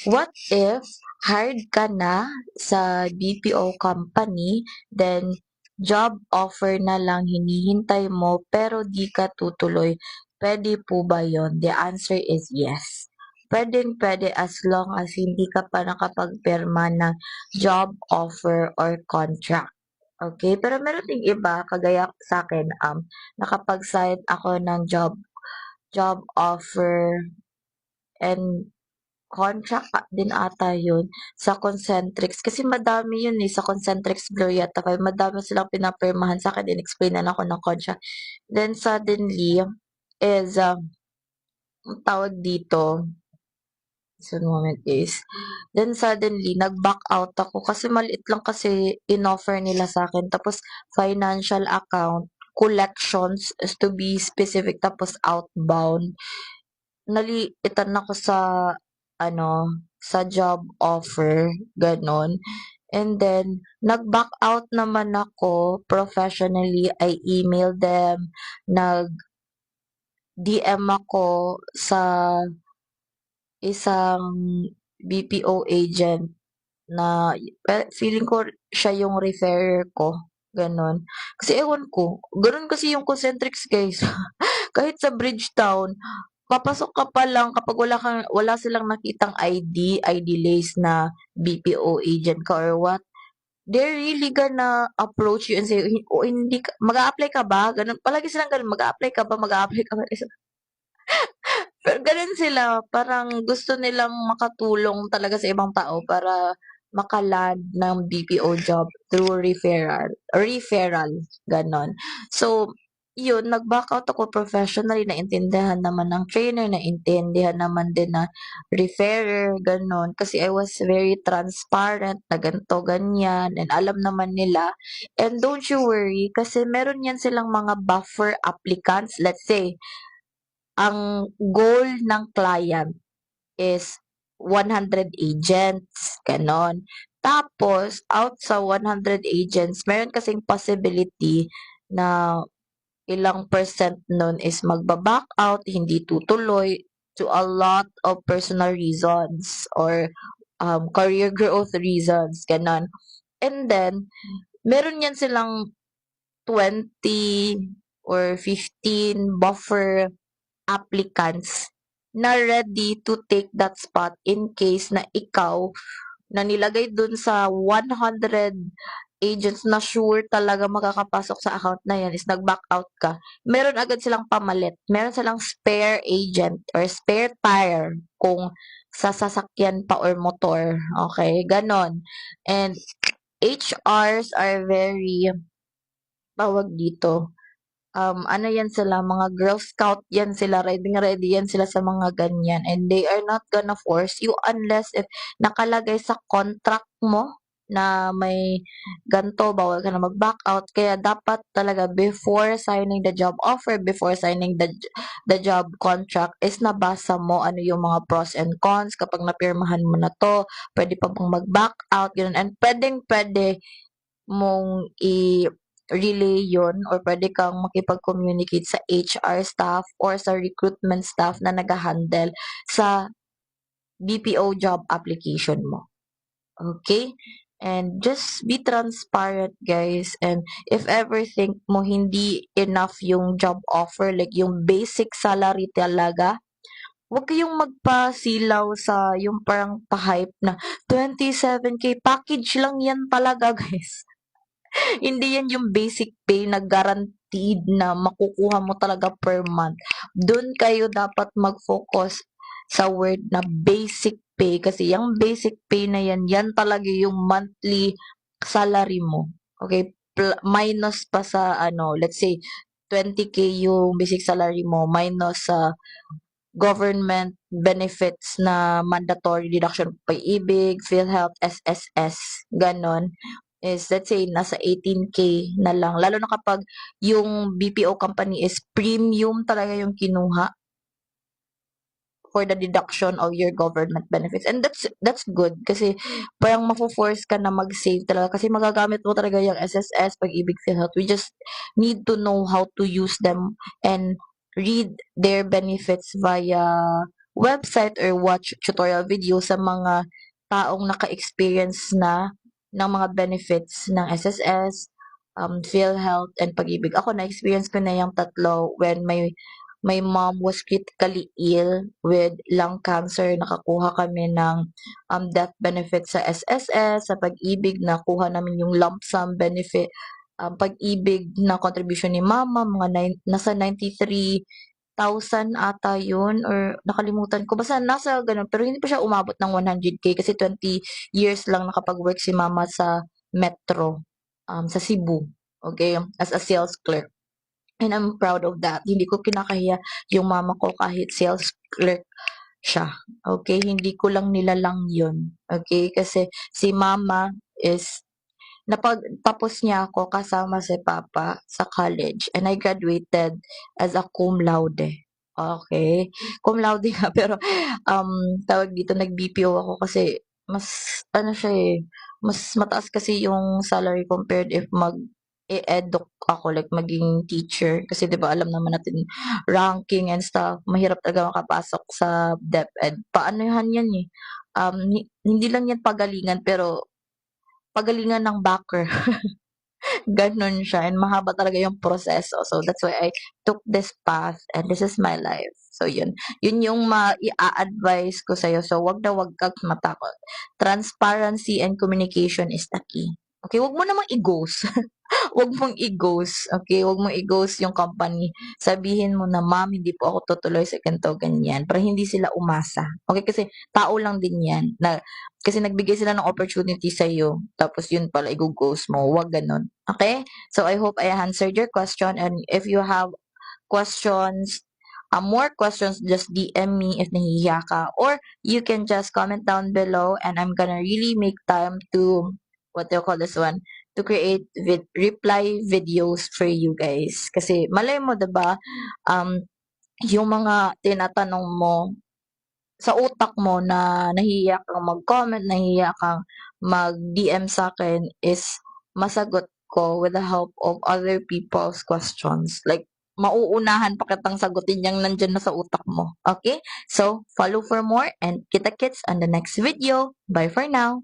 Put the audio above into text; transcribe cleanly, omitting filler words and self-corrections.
What if hired ka na sa BPO company, then job offer na lang hinihintay mo pero di ka tutuloy? Pwede po ba yon? The answer is yes. Pwedeng-pwede as long as hindi ka pa nakapagpirma ng job offer or contract. Okay? Pero meron ding iba, kagaya sa akin, nakapag-sign ako ng job offer and contract din ata yun sa Concentrix. Kasi madami yun eh, sa Concentrix Glorieta 5. Madami silang pinapirmahan sa akin. In-explainan ako ng contract. Then suddenly, is, ang tawag dito, so moment is, then suddenly, nag-back out ako kasi maliit lang kasi in-offer nila sa akin. Tapos, financial account, collections, is to be specific, tapos outbound. Naliitan ako sa sa job offer, gano'n. And then, nag-back out naman ako professionally. I emailed them, nag-DM ako sa isang BPO agent na feeling ko siya yung referrer ko, gano'n. Kasi ewan ko, gano'n kasi yung Concentrix, guys. Kahit sa Bridgetown, papasok ka pa lang kapag wala silang nakitang ID list na BPO agent ka or what, they're really gonna approach you and say, "O hindi ka mag-a-apply ka ba?" Gano'n. Palagi silang gano'n, "Mag-a-apply ka ba? Mag-a-apply ka ba?" Pero gano'n sila, parang gusto nilang makatulong talaga sa ibang tao para maka-land ng BPO job through referral, gano'n. So, yun, nag-back out ako professionally, naintindihan naman ng trainer, naintindihan naman din na referrer, gano'n. Kasi I was very transparent na ganito, ganyan, and alam naman nila. And don't you worry, kasi meron yan silang mga buffer applicants. Let's say, ang goal ng client is 100 agents, gano'n. Tapos, out sa 100 agents, meron kasing possibility na ilang percent nun is magba-back out, hindi tutuloy to a lot of personal reasons or career growth reasons, gano'n. And then, meron yan silang 20 or 15 buffer applicants na ready to take that spot in case na ikaw na nilagay dun sa 100 agents na sure talaga makakapasok sa account na yan is nag-back out ka, meron agad silang pamalit. Meron silang spare agent or spare tire kung sa sasakyan pa or motor. Okay? Ganon. And HRs are very, tawag dito, ano yan sila, mga Girl Scout yan sila, ready yan sila sa mga ganyan. And they are not gonna force you unless if nakalagay sa contract mo na may ganto, bawal ka na mag-back out. Kaya dapat talaga before signing the job offer, before signing the job contract, is nabasa mo ano yung mga pros and cons. Kapag napirmahan mo na to, pwede pa bang mag-back out, ganun. And pwedeng-pwede mong i-relay yun or pwede kang makipag-communicate sa HR staff or sa recruitment staff na nag-handle sa BPO job application mo. Okay? And just be transparent, guys. And if ever think mo hindi enough yung job offer, like yung basic salary talaga, huwag kayong magpasilaw sa yung parang pa-hype na 27K package lang yan talaga, guys. Hindi yan yung basic pay na guaranteed na makukuha mo talaga per month. Doon kayo dapat mag-focus sa word na basic pay kasi yung basic pay na yan talaga yung monthly salary mo. Okay? Minus pa sa let's say 20K yung basic salary mo minus sa government benefits na mandatory deduction, pag-ibig, PhilHealth, SSS, ganon, is let's say nasa 18K na lang. Lalo na kapag yung BPO company is premium talaga yung kinuha for the deduction of your government benefits. And that's good kasi parang mafo-force ka na mag-save talaga kasi magagamit mo talaga yung SSS, pag-ibig, PhilHealth. We just need to know how to use them and read their benefits via website or watch tutorial video sa mga taong naka-experience na ng mga benefits ng SSS, PhilHealth, and Pag-ibig. Ako, na-experience ko na yung tatlo when my mom was critically ill with lung cancer. Nakakuha kami ng death benefit sa SSS, sa Pag-ibig, nakuha namin yung lump sum benefit. Pag-ibig na contribution ni mama, nasa 93,000 ata yun, or nakalimutan ko. Basta nasa ganun. Pero hindi pa siya umabot ng 100K kasi 20 years lang nakapag-work si mama sa Metro, sa Cebu. Okay, as a sales clerk. And I'm proud of that. Hindi ko kinakahiya yung mama ko kahit sales clerk siya. Okay, hindi ko lang nilalang yun. Okay, kasi si mama is napagtapos niya ako kasama si papa sa college, and I graduated as a cum laude. Okay, cum laude nga pero tawag dito, nag-BPO ako kasi mas ano siya eh, mas mataas kasi yung salary compared if mag-e-educ ako, like maging teacher, kasi 'di ba alam naman natin ranking and stuff, mahirap talaga makapasok sa DepEd. Paanohan yan eh, hindi lang yan pagalingan, pero pagalingan ng backer. Gano'n siya, and mahaba talaga yung proseso. So, that's why I took this path and this is my life. So, yun. Yun yung mai-a-advise ko sa'yo. So, wag na wag kang matakot. Transparency and communication is the key. Okay, wag mo namang i-ghost. Wag mong i-ghost, okay? Wag mong i-ghost yung company. Sabihin mo na, "Ma'am, hindi po ako tutuloy sa ganito, ganyan." Para hindi sila umasa. Okay? Kasi tao lang din yan. Kasi nagbigay sila ng opportunity sa'yo. Tapos yun pala, i-ghost mo. Wag ganun. Okay? So, I hope I answered your question. And if you have questions, more questions, just DM me if nahihiya ka. Or you can just comment down below and I'm gonna really make time to, what do you call this one? To create reply videos for you guys. Kasi malay mo, 'di ba? Yung mga tinatanong mo sa utak mo na nahihiya kang mag-comment, nahihiya kang mag-DM sa akin is masagot ko with the help of other people's questions. Like, mauunahan pa kitang sagutin yang nandyan na sa utak mo. Okay? So, follow for more and kita-kits on the next video. Bye for now.